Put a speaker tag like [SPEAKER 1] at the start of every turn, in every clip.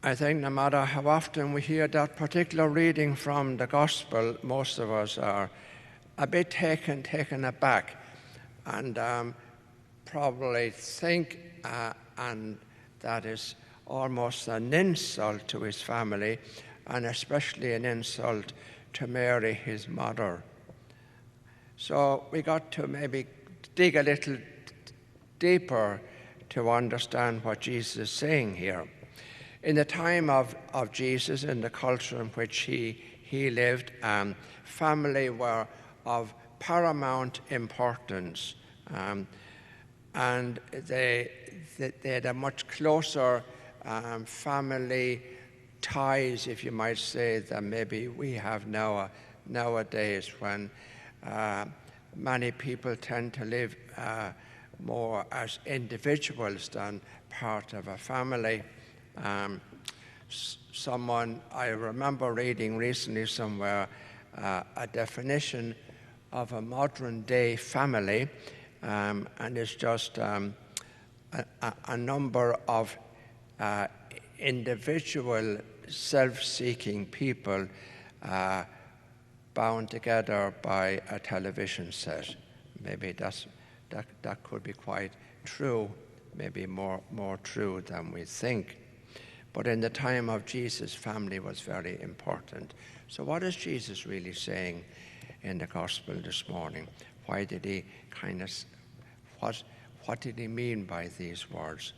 [SPEAKER 1] I think no matter how often we hear that particular reading from the Gospel, most of us are a bit taken aback, and probably think and that is almost an insult to his family, and especially an insult to Mary, his mother. So we got to maybe dig a little deeper to understand what Jesus is saying here. In the time of Jesus, in the culture in which he lived, family were of paramount importance, and they had a much closer family ties, if you might say, than maybe we have nowadays, when many people tend to live more as individuals than part of a family. I remember reading recently somewhere a definition of a modern day family, and it's just a number of individual self-seeking people bound together by a television set. Maybe that could be quite true, maybe more true than we think. But in the time of Jesus, family was very important. So what is Jesus really saying in the Gospel this morning? Why did he what did he mean by these words?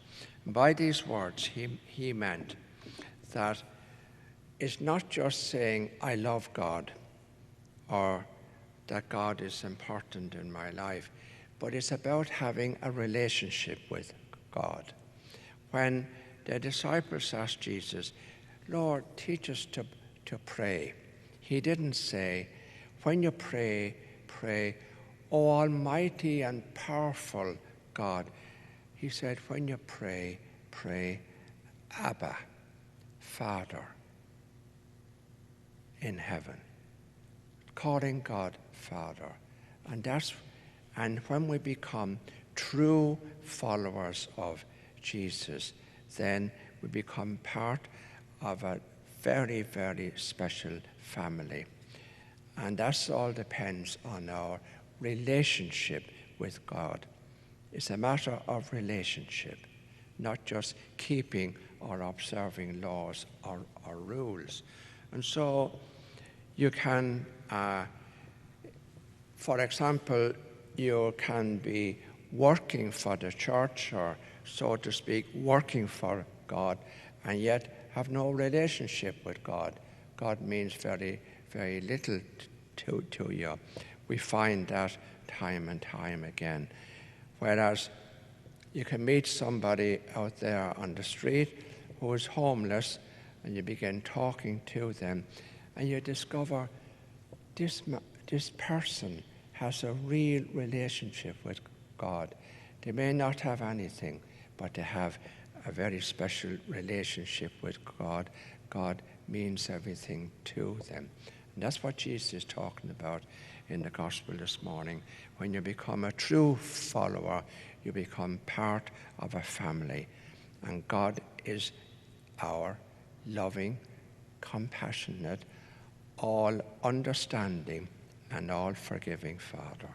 [SPEAKER 1] By these words, he meant that it's not just saying, I love God, or that God is important in my life, but it's about having a relationship with God. When the disciples asked Jesus, Lord, teach us to pray, he didn't say, when you pray, pray, O almighty and powerful God. He said, when you pray, pray, Abba, Father in heaven. Calling God Father. And when we become true followers of Jesus, then we become part of a very, very special family. And that all depends on our relationship with God. It's a matter of relationship, not just keeping or observing laws or rules. And so you can, for example, you can be working for the church, or so to speak, working for God, and yet have no relationship with God. God means very, very little to you. We find that time and time again. Whereas you can meet somebody out there on the street who is homeless, and you begin talking to them, and you discover this person has a real relationship with God. They may not have anything, but they have a very special relationship with God. God means everything to them. And that's what Jesus is talking about in the Gospel this morning. When you become a true follower, you become part of a family. And God is our loving, compassionate, all understanding, and all forgiving Father.